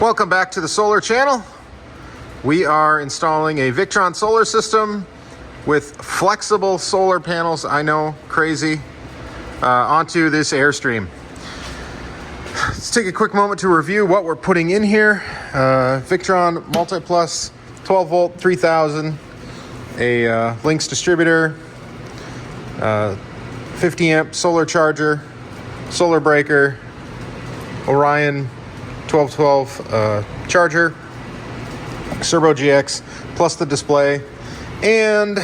Welcome back to the solar channel. We are installing a Victron solar system with flexible solar panels. I know, crazy. Onto this Airstream. Let's take a quick moment to review what we're putting in here. Victron multi-plus 12 volt 3000, a Lynx distributor, 50 amp solar charger, solar breaker, Orion 1212 charger, Servo GX, plus the display, and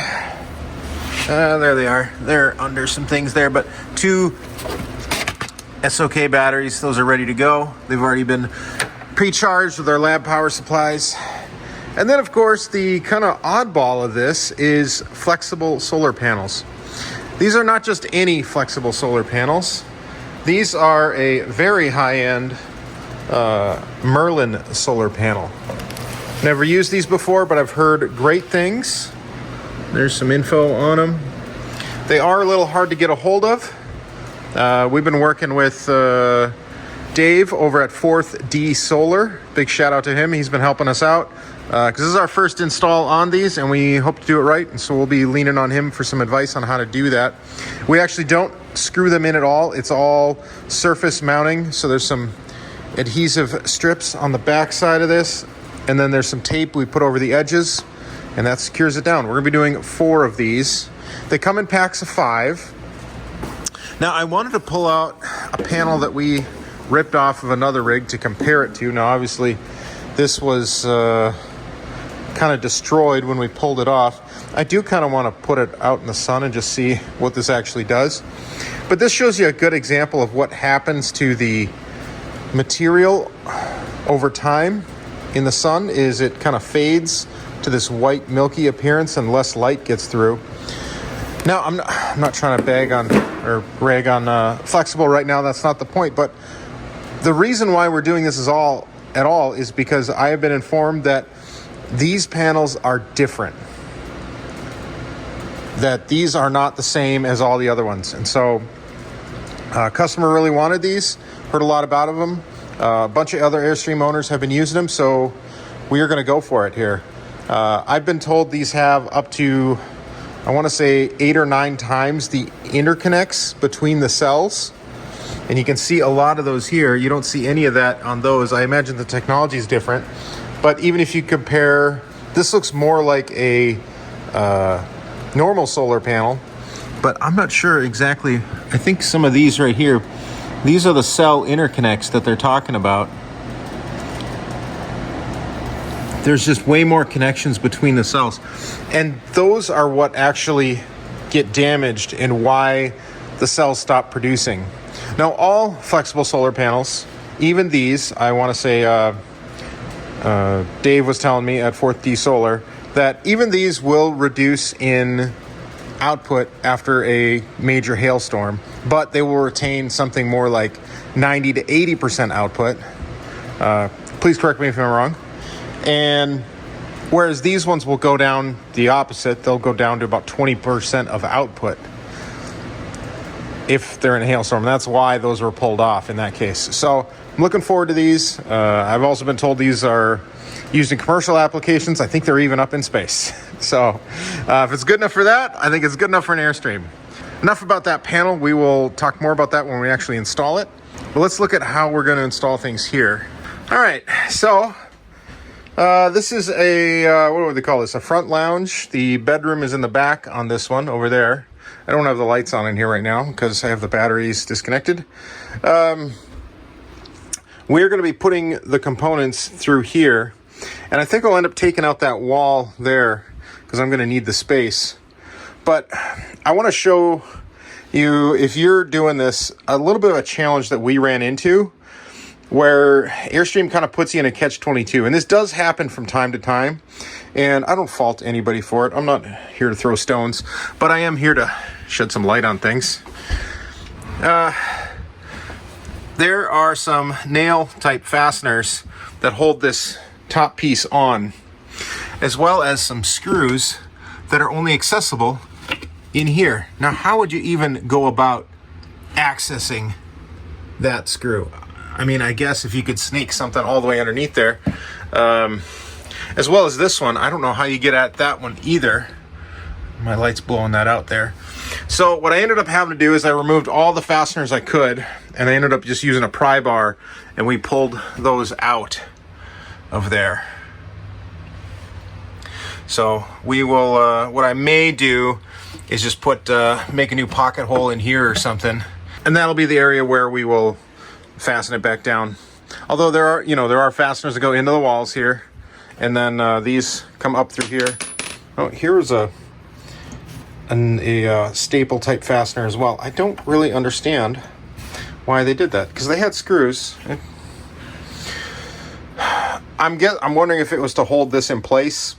there they are. They're under some things there, but two SOK batteries. Those are ready to go. They've already been pre-charged with our lab power supplies. And then, of course, the kind of oddball of this is flexible solar panels. These are not just any flexible solar panels. These are a very high-end Merlin solar panel. Never used these before, but I've heard great things. There's some info on them. They are a little hard to get a hold of. We've been working with Dave over at 4th D Solar. Big shout out to him. He's been helping us out because this is our first install on these, and we hope to do it right. And so we'll be leaning on him for some advice on how to do that. We actually don't screw them in at all. It's all surface mounting. So there's some adhesive strips on the back side of this, and then there's some tape we put over the edges, and that secures it down. We're gonna be doing 4 of these. They come in packs of 5. Now I wanted to pull out a panel that we ripped off of another rig to compare it to. Now obviously this was kind of destroyed when we pulled it off. I do kind of want to put it out in the sun and just see what this actually does. But this shows you a good example of what happens to the material over time in the sun. Is it kind of fades to this white milky appearance and less light gets through. Now I'm not trying to bag on or rag on flexible right now. That's not the point. But the reason why we're doing this at all is because I have been informed that these panels are different, that these are not the same as all the other ones. And so customer really wanted these, heard a lot about them. A bunch of other Airstream owners have been using them, so we are going to go for it here. I've been told these have up to, I want to say 8 or 9 times the interconnects between the cells. And you can see a lot of those here. You don't see any of that on those. I imagine the technology is different. But even if you compare, this looks more like a normal solar panel. But I'm not sure exactly. I think some of these right here, these are the cell interconnects that they're talking about. There's just way more connections between the cells. And those are what actually get damaged and why the cells stop producing. Now, all flexible solar panels, even these, I want to say Dave was telling me at 4th D Solar that even these will reduce in output after a major hailstorm, but they will retain something more like 90 to 80% output. Please correct me if I'm wrong. And whereas these ones will go down the opposite, they'll go down to about 20% of output if they're in a hailstorm. That's why those were pulled off in that case. So I'm looking forward to these. I've also been told these are used in commercial applications. I think they're even up in space. So if it's good enough for that, I think it's good enough for an Airstream. Enough about that panel. We will talk more about that when we actually install it. But let's look at how we're going to install things here. All right, so this is a, what would they call this? A front lounge. The bedroom is in the back on this one over there. I don't have the lights on in here right now because I have the batteries disconnected. We're going to be putting the components through here. And I think I'll end up taking out that wall there because I'm going to need the space. But I want to show you, if you're doing this, a little bit of a challenge that we ran into where Airstream kind of puts you in a catch-22. And this does happen from time to time. And I don't fault anybody for it. I'm not here to throw stones, but I am here to shed some light on things. There are some nail-type fasteners that hold this top piece on, as well as some screws that are only accessible in here. Now, how would you even go about accessing that screw? I mean, I guess if you could sneak something all the way underneath there, as well as this one, I don't know how you get at that one either. My light's blowing that out there. So what I ended up having to do is I removed all the fasteners I could, and I ended up just using a pry bar, and we pulled those out of there. So we will, what I may do is just make a new pocket hole in here or something, and that'll be the area where we will fasten it back down. Although there are fasteners that go into the walls here, and then these come up through here. Oh, here's a staple type fastener as well. I don't really understand why they did that, because they had screws. I'm wondering if it was to hold this in place,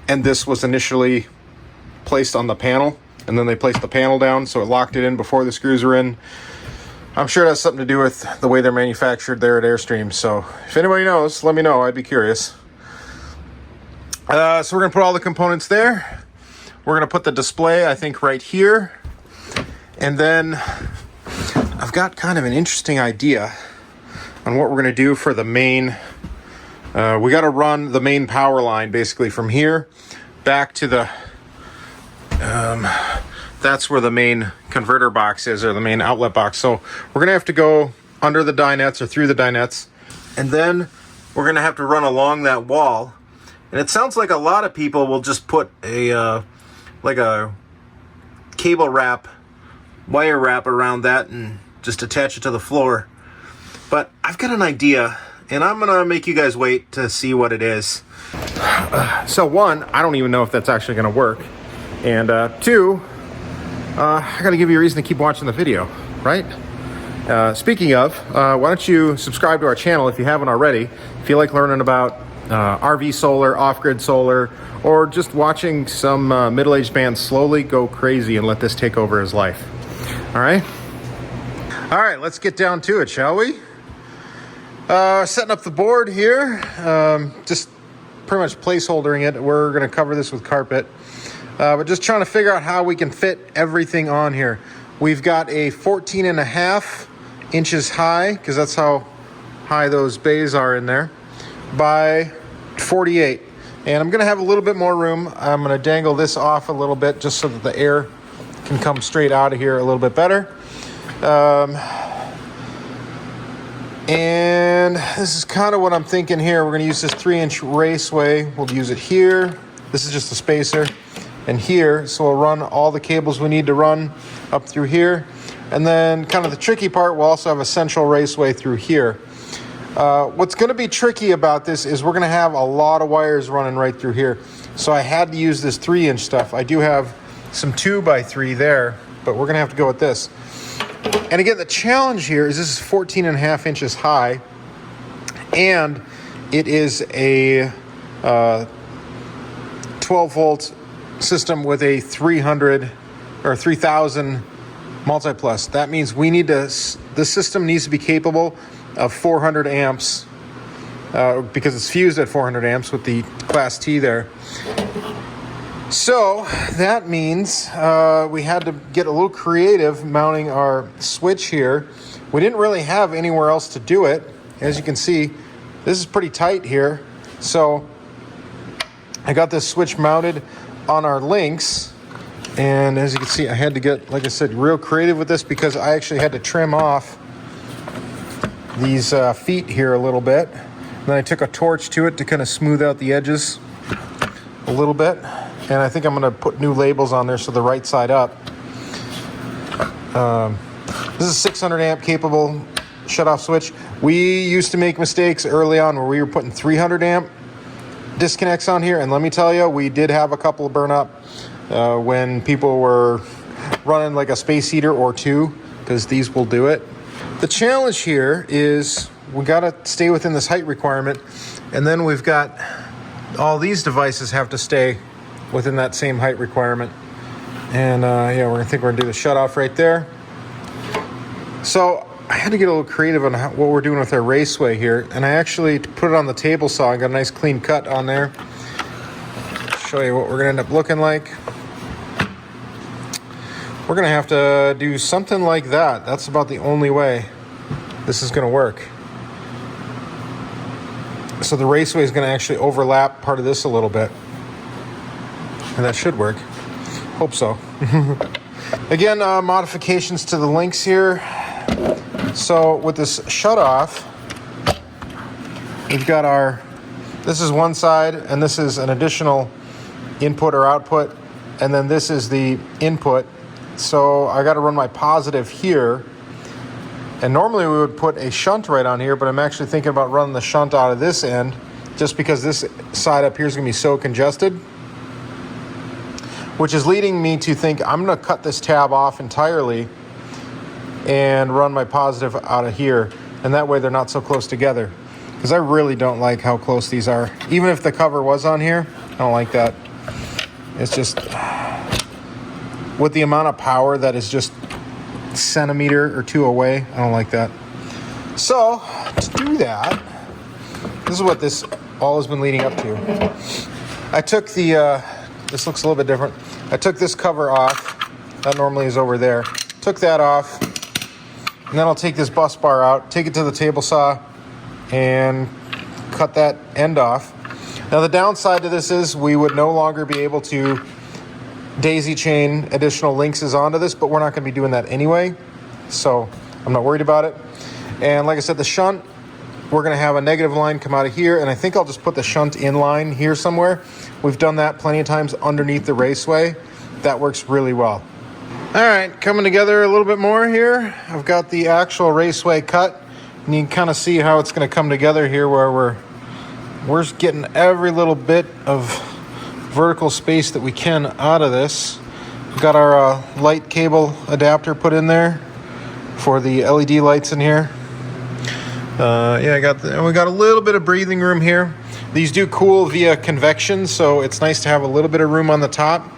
and this was initially placed on the panel, and then they placed the panel down so it locked it in before the screws were in. I'm sure it has something to do with the way they're manufactured there at Airstream. So if anybody knows, let me know. I'd be curious. So we're gonna put all the components there. We're gonna put the display, I think, right here. And then I've got kind of an interesting idea on what we're gonna do for the main. We gotta run the main power line basically from here back to the, that's where the main converter box is, or the main outlet box. So we're gonna have to go under the dinettes or through the dinettes, and then we're gonna have to run along that wall. And it sounds like a lot of people will just put a like a cable wrap, wire wrap around that and just attach it to the floor. But I've got an idea, and I'm gonna make you guys wait to see what it is. So one, I don't even know if that's actually gonna work. And two, I gotta give you a reason to keep watching the video, right? Speaking of, why don't you subscribe to our channel if you haven't already. If you like learning about RV solar, off-grid solar, or just watching some middle-aged man slowly go crazy and let this take over his life. All right? All right, let's get down to it, shall we? Setting up the board here, just pretty much placeholdering it. We're gonna cover this with carpet, but just trying to figure out how we can fit everything on here. We've got a 14.5 inches high, because that's how high those bays are in there, by 48. And I'm gonna have a little bit more room. I'm gonna dangle this off a little bit just so that the air can come straight out of here a little bit better. And this is kind of what I'm thinking here. We're gonna use this 3-inch raceway. We'll use it here. This is just a spacer. And here, so we'll run all the cables we need to run up through here. And then kind of the tricky part, we'll also have a central raceway through here. What's gonna be tricky about this is we're gonna have a lot of wires running right through here. So I had to use this 3-inch stuff. I do have some 2x3 there, but we're gonna have to go with this. And again, the challenge here is this is 14.5 inches high, and it is a 12 volt system with a 300 or 3000 multi-plus. That means we need to, this system needs to be capable of 400 amps because it's fused at 400 amps with the Class T there. So that means we had to get a little creative mounting our switch here. We didn't really have anywhere else to do it. As you can see, this is pretty tight here. So I got this switch mounted on our links. And as you can see, I had to get, like I said, real creative with this because I actually had to trim off these feet here a little bit. And then I took a torch to it to kind of smooth out the edges a little bit. And I think I'm gonna put new labels on there so the right side up. This is a 600 amp capable shut-off switch. We used to make mistakes early on where we were putting 300 amp disconnects on here. And let me tell you, we did have a couple of burn up when people were running like a space heater or two, because these will do it. The challenge here is we gotta stay within this height requirement, and then we've got all these devices have to stay within that same height requirement. And yeah, we're gonna do the shut-off right there. So I had to get a little creative on what we're doing with our raceway here, and I actually put it on the table saw and got a nice clean cut on there. Show you what we're gonna end up looking like. We're gonna have to do something like that. That's about the only way. this is going to work. So the raceway is going to actually overlap part of this a little bit. And that should work. Hope so. Again, modifications to the links here. So with this shutoff, we've got this is one side, and this is an additional input or output, and then this is the input. So I got to run my positive here, and normally we would put a shunt right on here, but I'm actually thinking about running the shunt out of this end, just because this side up here is going to be so congested, which is leading me to think I'm going to cut this tab off entirely and run my positive out of here, and that way they're not so close together, because I really don't like how close these are. Even if the cover was on here, I don't like that. It's just, with the amount of power that is just a centimeter or two away, I don't like that. So, to do that, this is what this all has been leading up to. I took the, this looks a little bit different. I took this cover off. That normally is over there. Took that off. And then I'll take this bus bar out, take it to the table saw, and cut that end off. Now the downside to this is we would no longer be able to daisy chain additional links onto this, but we're not going to be doing that anyway, so I'm not worried about it. And like I said, the shunt, we're going to have a negative line come out of here, and I think I'll just put the shunt in line here somewhere. We've done that plenty of times underneath the raceway. That works really well. All right, coming together a little bit more here. I've got the actual raceway cut, and you can kind of see how it's going to come together here, where we're getting every little bit of vertical space that we can out of this. We've got our light cable adapter put in there for the LED lights in here. Yeah, we got a little bit of breathing room here. These do cool via convection, so it's nice to have a little bit of room on the top.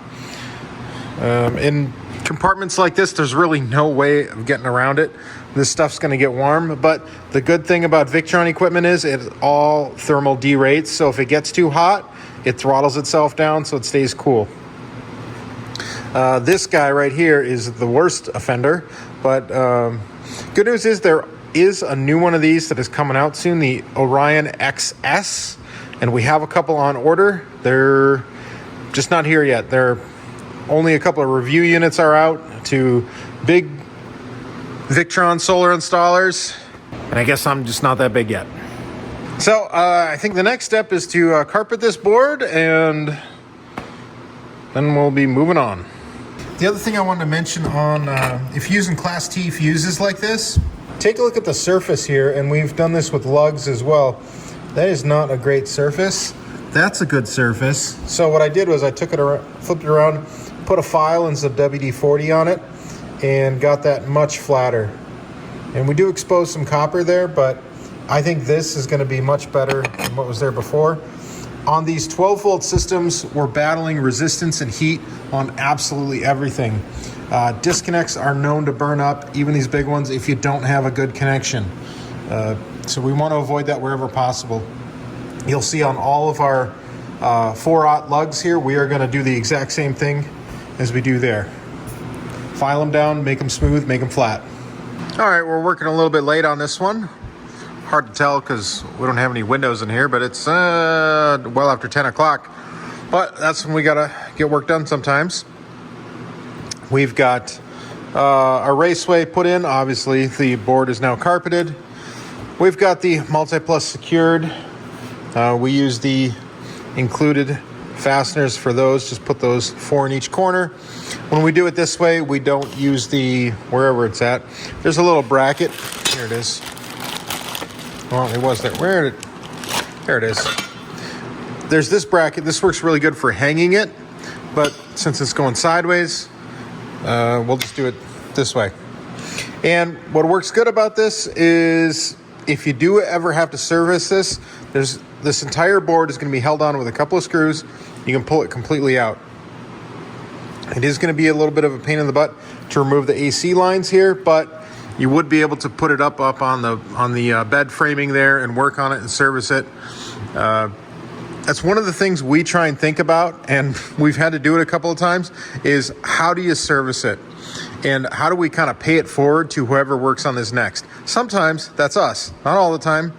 In compartments like this, there's really no way of getting around it. This stuff's going to get warm, but the good thing about Victron equipment is it's all thermal derates, so if it gets too hot, it throttles itself down so it stays cool. This guy right here is the worst offender, but good news is there is a new one of these that is coming out soon, the Orion XS, and we have a couple on order. They're just not here yet. They're only a couple of review units are out to big Victron solar installers, and I guess I'm just not that big yet. So I think the next step is to carpet this board, and then we'll be moving on. The other thing I wanted to mention on if you're using Class T fuses like this, take a look at the surface here, and we've done this with lugs as well. That is not a great surface. That's a good surface. So what I did was I took it around, flipped it around, put a file instead of WD-40 on it, and got that much flatter. And we do expose some copper there, but I think this is going to be much better than what was there before. On these 12-volt systems, we're battling resistance and heat on absolutely everything. Disconnects are known to burn up, even these big ones, if you don't have a good connection. So we want to avoid that wherever possible. You'll see on all of our 4-aught lugs here, we are going to do the exact same thing as we do there. File them down, make them smooth, make them flat. All right, we're working a little bit late on this one. Hard to tell because we don't have any windows in here, but it's well after 10 o'clock. But that's when we gotta get work done sometimes. We've got our raceway put in. Obviously, the board is now carpeted. We've got the Multi-Plus secured. We use the included fasteners for those. Just put those 4 in each corner. When we do it this way, we don't use the wherever it's at. There's a little bracket. Here it is. Well, it was there. There it is. There's this bracket. This works really good for hanging it, but since it's going sideways, we'll just do it this way. And what works good about this is if you do ever have to service this, this entire board is going to be held on with a couple of screws. You can pull it completely out. It is going to be a little bit of a pain in the butt to remove the AC lines here, but you would be able to put it up on the bed framing there and work on it and service it. That's one of the things we try and think about, and we've had to do it a couple of times, is how do you service it? And how do we kind of pay it forward to whoever works on this next? Sometimes that's us, not all the time.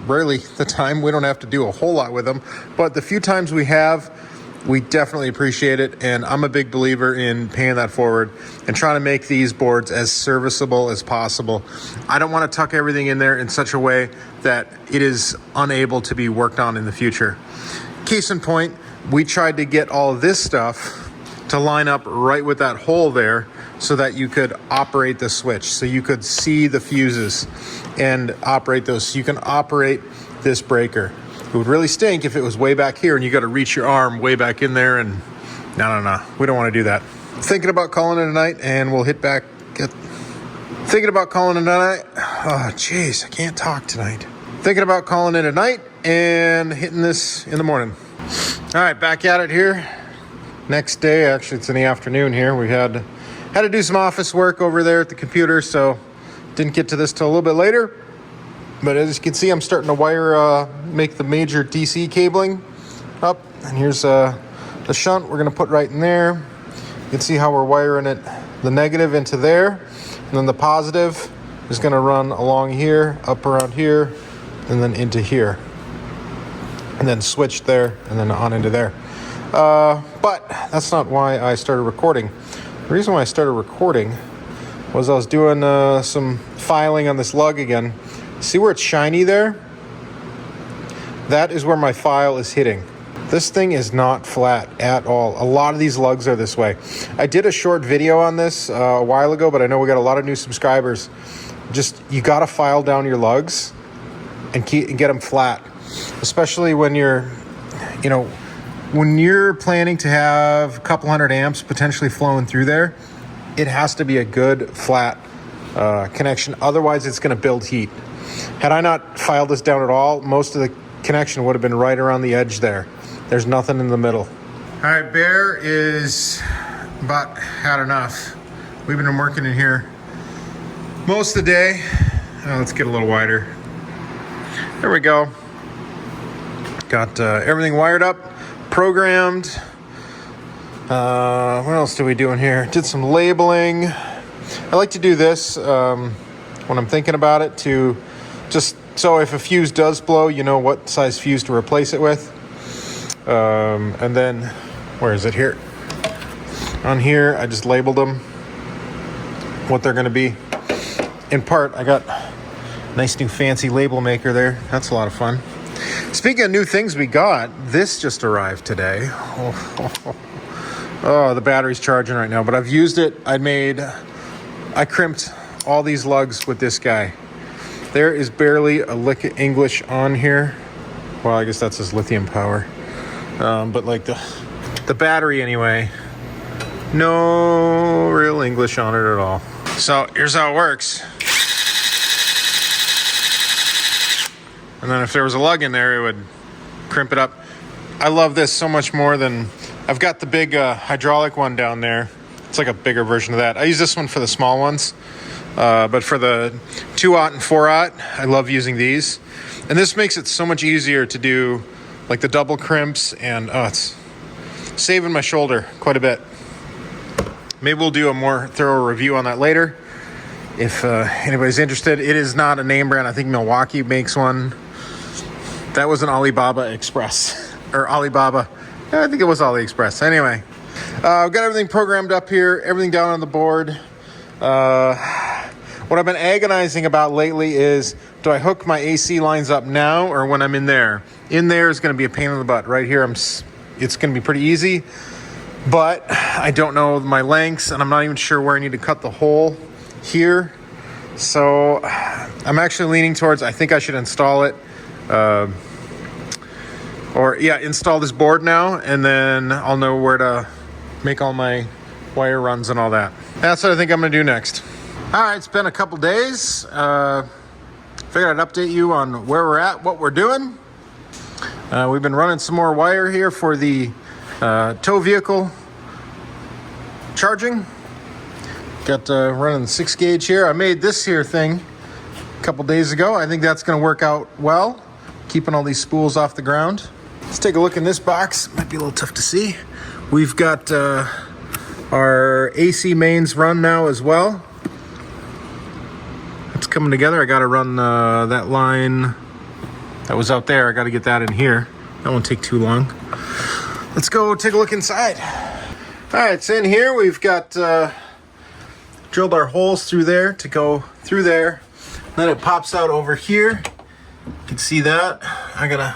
Rarely the time. We don't have to do a whole lot with them, but the few times we have, we definitely appreciate it. And I'm a big believer in paying that forward and trying to make these boards as serviceable as possible. I don't want to tuck everything in there in such a way that it is unable to be worked on in the future. Case in point, we tried to get all of this stuff to line up right with that hole there so that you could operate the switch, so you could see the fuses and operate those, so you can operate this breaker. It would really stink if it was way back here and you got to reach your arm way back in there, and no, we don't want to do that. Thinking about calling it a night, and we'll hit back. Thinking about calling it a night. Oh, jeez, I can't talk tonight. Thinking about calling it a night and hitting this in the morning. All right, back at it here. Next day, actually it's in the afternoon here. We had to do some office work over there at the computer, so didn't get to this till a little bit later. But as you can see, I'm starting to wire, make the major DC cabling up. And here's the shunt we're gonna put right in there. You can see how we're wiring it, the negative into there, and then the positive is gonna run along here, up around here, and then into here. And then switch there, and then on into there. But that's not why I started recording. The reason why I started recording was I was doing some filing on this lug again. See where it's shiny there? That is where my file is hitting. This thing is not flat at all. A lot of these lugs are this way. I did a short video on this a while ago, but I know we got a lot of new subscribers. Just, you gotta file down your lugs and get them flat. Especially when you're, when you're planning to have a couple hundred amps potentially flowing through there, it has to be a good flat connection. Otherwise, it's going to build heat. Had I not filed this down at all, most of the connection would have been right around the edge there. There's nothing in the middle. All right, Bear is about had enough. We've been working in here most of the day. Let's get a little wider. There we go. Got everything wired up, programmed. What else do we do in here? Did some labeling. I like to do this when I'm thinking about it, to just so if a fuse does blow, you know what size fuse to replace it with. And then, where is it here? On here, I just labeled them, what they're gonna be. In part, I got a nice new fancy label maker there. That's a lot of fun. Speaking of new things we got, this just arrived today. Oh, the battery's charging right now, but I've used it. I crimped all these lugs with this guy. There is barely a lick of English on here. Well, I guess that's his lithium power. But like the battery anyway, no real English on it at all. So here's how it works. And then if there was a lug in there, it would crimp it up. I love this so much more than, I've got the big hydraulic one down there. It's like a bigger version of that. I use this one for the small ones. But for the 2/0 and 4/0, I love using these. And this makes it so much easier to do like the double crimps, and it's saving my shoulder quite a bit. Maybe we'll do a more thorough review on that later if anybody's interested. It is not a name brand. I think Milwaukee makes one. That was an Alibaba Express, or Alibaba. Yeah, I think it was AliExpress. Anyway, I've got everything programmed up here, everything down on the board. What I've been agonizing about lately is, do I hook my AC lines up now or when I'm in there? In there is going to be a pain in the butt. Right here, it's going to be pretty easy, but I don't know my lengths, and I'm not even sure where I need to cut the hole here. So I'm actually leaning towards, I think I should install it. Install this board now, and then I'll know where to make all my wire runs and all that. That's what I think I'm going to do next. All right, it's been a couple days. Figured I'd update you on where we're at, what we're doing. We've been running some more wire here for the tow vehicle charging. Got running the 6 gauge here. I made this here thing a couple days ago. I think that's going to work out well, keeping all these spools off the ground. Let's take a look in this box. Might be a little tough to see. We've got Our AC mains run now as well. It's coming together. I got to run that line that was out there. I got to get that in here. That won't take too long. Let's go take a look inside. All right, it's in here. We've got drilled our holes through there to go through there. Then it pops out over here. You can see that. I gotta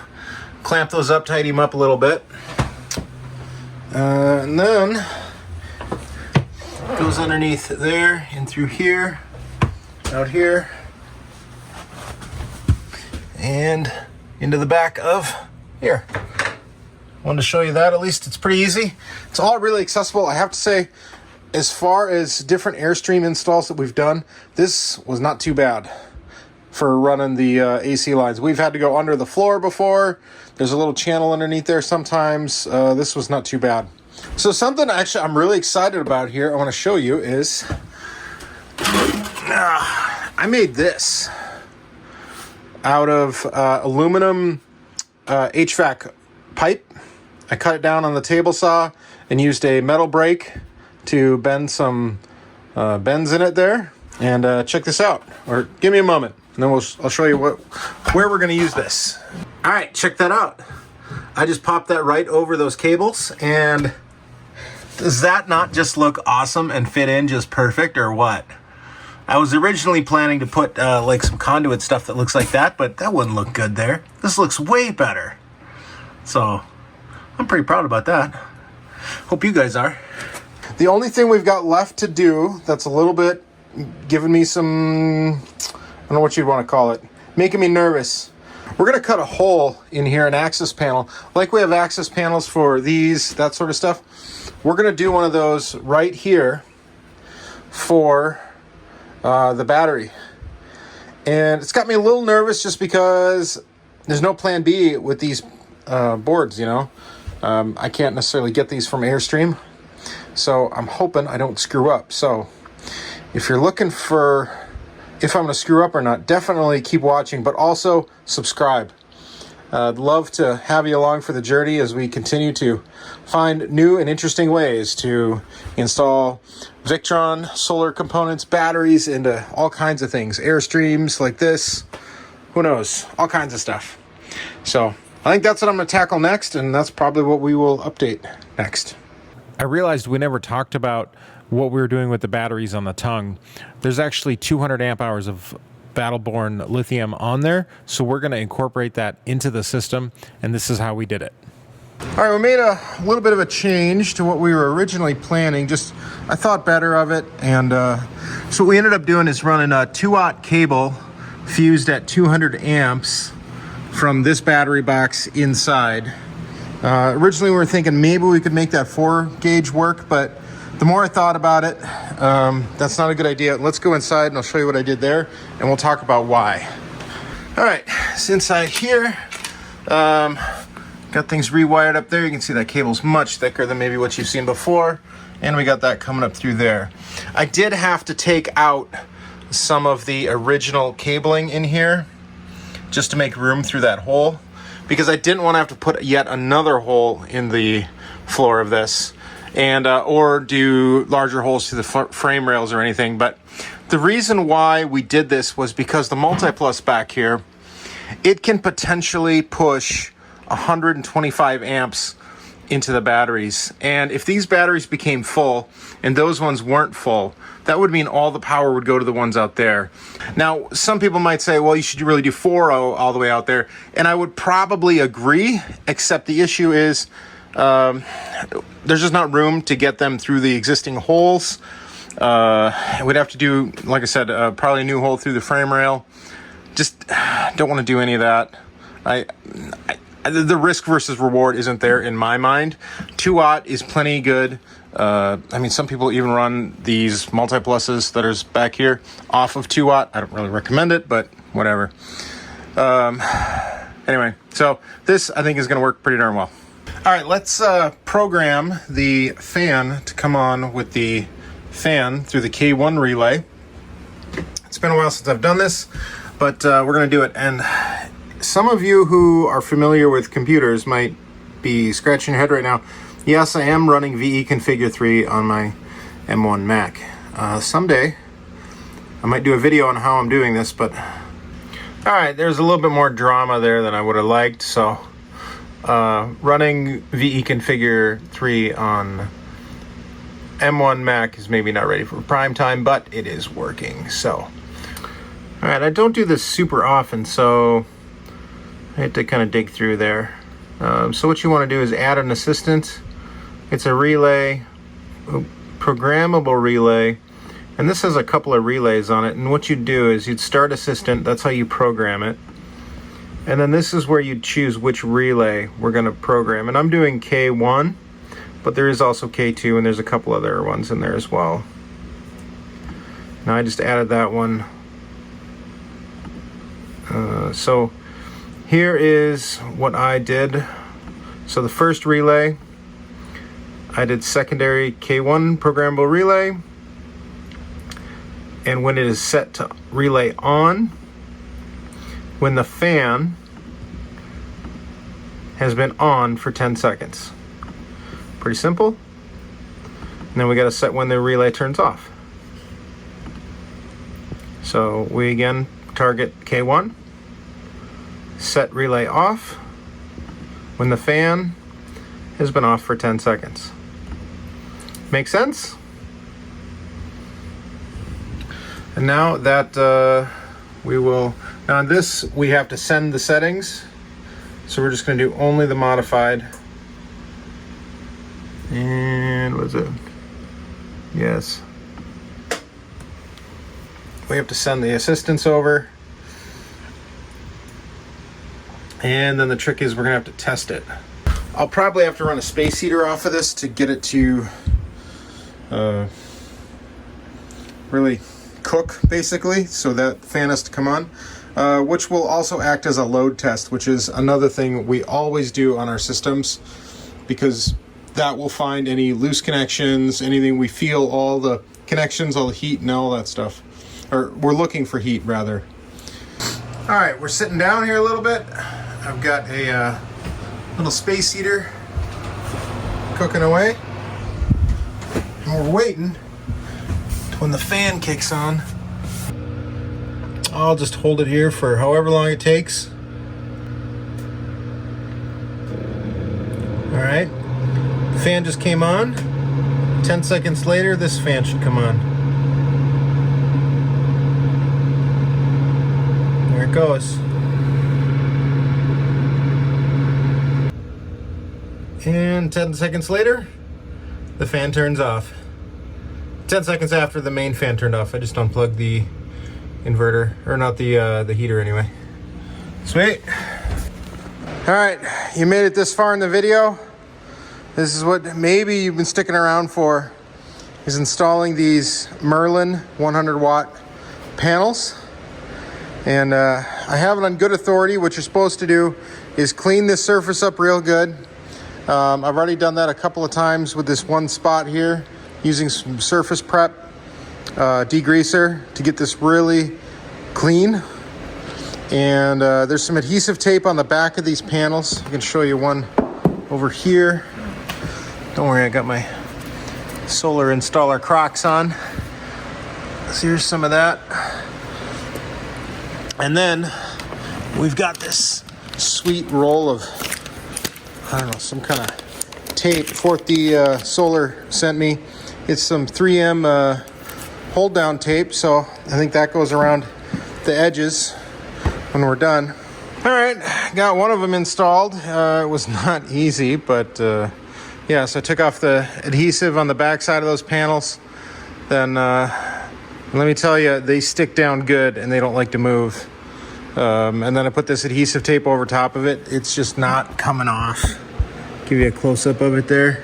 clamp those up, tidy them up a little bit. And then it goes underneath there and through here, out here, and into the back of here. Wanted to show you that. At least it's pretty easy. It's all really accessible. I have to say, as far as different Airstream installs that we've done, this was not too bad for running the AC lines. We've had to go under the floor before. There's a little channel underneath there sometimes. This was not too bad. So something actually I'm really excited about here I want to show you is I made this out of aluminum HVAC pipe. I cut it down on the table saw and used a metal brake to bend some bends in it there. And check this out, or give me a moment, and then I'll show you where we're going to use this. All right, check that out. I just popped that right over those cables, and does that not just look awesome and fit in just perfect, or what? I was originally planning to put like some conduit stuff that looks like that, but that wouldn't look good there. This looks way better. So I'm pretty proud about that. Hope you guys are. The only thing we've got left to do that's a little bit giving me some, I don't know what you'd want to call it, making me nervous. We're going to cut a hole in here, an access panel. Like we have access panels for these, that sort of stuff. We're going to do one of those right here for the battery. And it's got me a little nervous just because there's no plan B with these boards, you know. I can't necessarily get these from Airstream. So I'm hoping I don't screw up. So if you're looking for if I'm going to screw up or not, definitely keep watching, but also subscribe. I'd love to have you along for the journey as we continue to find new and interesting ways to install Victron solar components, batteries, into all kinds of things. Airstreams like this, who knows, all kinds of stuff. So I think that's what I'm going to tackle next, and that's probably what we will update next. I realized we never talked about what we were doing with the batteries on the tongue. There's actually 200 amp hours of Battle-Born lithium on there, so we're going to incorporate that into the system, and this is how we did it. All right, we made a little bit of a change to what we were originally planning. Just I thought better of it, and so what we ended up doing is running a 2-aught cable fused at 200 amps from this battery box inside. Originally we were thinking maybe we could make that 4-gauge work, but the more I thought about it, that's not a good idea. Let's go inside and I'll show you what I did there, and we'll talk about why. All right, so inside here, got things rewired up there. You can see that cable's much thicker than maybe what you've seen before, and we got that coming up through there. I did have to take out some of the original cabling in here just to make room through that hole, because I didn't want to have to put yet another hole in the floor of this, and or do larger holes to the frame rails or anything. But the reason why we did this was because the Multiplus back here, it can potentially push 125 amps into the batteries. And if these batteries became full and those ones weren't full, that would mean all the power would go to the ones out there. Now, some people might say, well, you should really do 4.0 all the way out there. And I would probably agree, except the issue is there's just not room to get them through the existing holes. We'd have to do, like I said, probably a new hole through the frame rail. Just don't want to do any of that. The risk versus reward isn't there in my mind. 2-aught is plenty good. I mean, some people even run these Multipluses that are back here off of 2-aught. I don't really recommend it, but whatever. Anyway, so this I think is going to work pretty darn well. All right, let's program the fan to come on with the fan through the K1 relay. It's been a while since I've done this, but we're going to do it. And some of you who are familiar with computers might be scratching your head right now. Yes, I am running VE Configure 3 on my M1 Mac. Someday, I might do a video on how I'm doing this, but... Alright, there's a little bit more drama there than I would have liked, so... running VE Configure 3 on M1 Mac is maybe not ready for prime time, but it is working, so... Alright, I don't do this super often, so... I had to kind of dig through there. So what you want to do is add an assistant. It's a relay, a programmable relay, and this has a couple of relays on it. And what you'd do is you'd start assistant, that's how you program it. And then this is where you'd choose which relay we're going to program. And I'm doing K1, but there is also K2, and there's a couple other ones in there as well. Now I just added that one. So here is what I did. So the first relay, I did secondary K1 programmable relay, and when it is set to relay on, when the fan has been on for 10 seconds. Pretty simple. And then we got to set when the relay turns off. So we again target K1, set relay off when the fan has been off for 10 seconds. Make sense? And now that now on this we have to send the settings, so we're just going to do only the modified. And what is it? Yes, we have to send the assistants over, and then the trick is we're gonna have to test it. I'll probably have to run a space heater off of this to get it to really cook, basically, so that fan has to come on, which will also act as a load test, which is another thing we always do on our systems, because that will find any loose connections, anything we feel, all the connections, all the heat and all that stuff. Or we're looking for heat, rather. All right, we're sitting down here a little bit. I've got a little space heater cooking away. And we're waiting when the fan kicks on. I'll just hold it here for however long it takes. All right, the fan just came on. 10 seconds later, this fan should come on. There it goes. And 10 seconds later, the fan turns off. 10 seconds after the main fan turned off. I just unplugged the inverter, or not the heater anyway. Sweet. All right, you made it this far in the video. This is what maybe you've been sticking around for, is installing these Merlin 100 watt panels. And I have it on good authority. What you're supposed to do is clean this surface up real good. I've already done that a couple of times with this one spot here, using some surface prep degreaser to get this really clean. And there's some adhesive tape on the back of these panels. I can show you one over here. Don't worry, I got my solar installer Crocs on. So here's some of that. And then we've got this sweet roll of, I don't know, some kind of tape. Fourth D Solar sent me. It's some 3M hold down tape, so I think that goes around the edges when we're done. All right, got one of them installed. It was not easy, but yeah, so I took off the adhesive on the back side of those panels. Then let me tell you, they stick down good and they don't like to move. And then I put this adhesive tape over top of it. It's just not coming off. Give you a close-up of it there.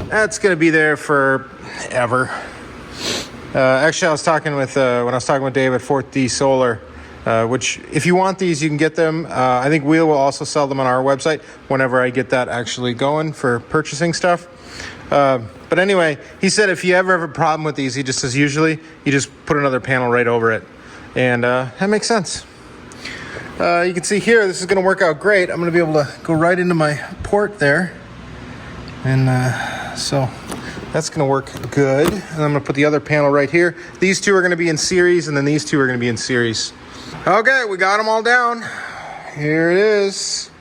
That's gonna be there forever. Actually, I was talking with when I was talking with Dave at 4D Solar, which if you want these, you can get them. I think we will also sell them on our website whenever I get that actually going for purchasing stuff. But anyway, he said if you ever have a problem with these, he just says usually you just put another panel right over it. And that makes sense. You can see here, this is going to work out great. I'm going to be able to go right into my port there. And so that's going to work good. And I'm going to put the other panel right here. These two are going to be in series, and then these two are going to be in series. Okay, we got them all down. Here it is.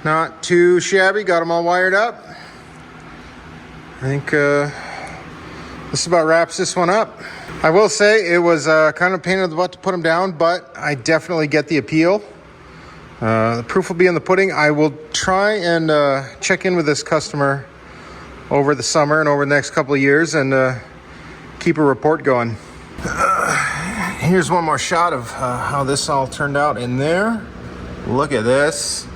Not too shabby. Got them all wired up. I think this about wraps this one up. I will say it was kind of a pain in the butt to put them down, but I definitely get the appeal. The proof will be in the pudding. I will try and check in with this customer over the summer and over the next couple of years and keep a report going. Here's one more shot of how this all turned out in there. Look at this.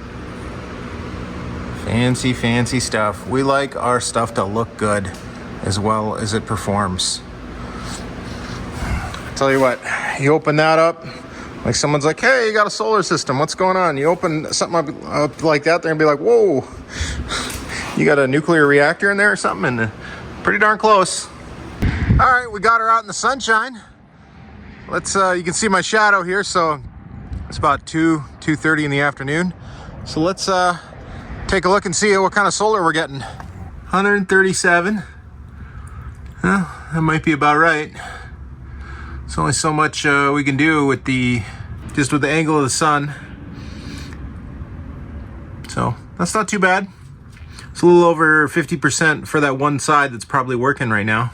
Fancy, fancy stuff. We like our stuff to look good as well as it performs. Tell you what, you open that up, like someone's like, hey, you got a solar system, what's going on? You open something up like that, they're gonna be like, whoa, you got a nuclear reactor in there or something? And pretty darn close. All right, we got her out in the sunshine. Let's, you can see my shadow here, so it's about 2:30 in the afternoon. So let's take a look and see what kind of solar we're getting. 137. Well, that might be about right. There's only so much we can do with just with the angle of the sun. So that's not too bad. It's a little over 50% for that one side that's probably working right now.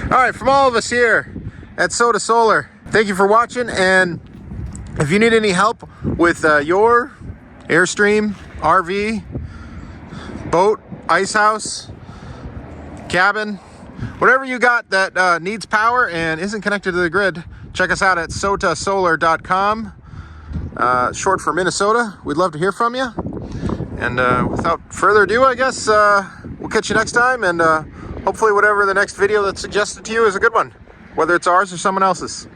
All right, from all of us here at Soda Solar, thank you for watching. And if you need any help with your Airstream, RV, boat, ice house, cabin, whatever you got that needs power and isn't connected to the grid, check us out at sotasolar.com, short for Minnesota. We'd love to hear from you. And without further ado, I guess we'll catch you next time. And hopefully whatever the next video that's suggested to you is a good one, whether it's ours or someone else's.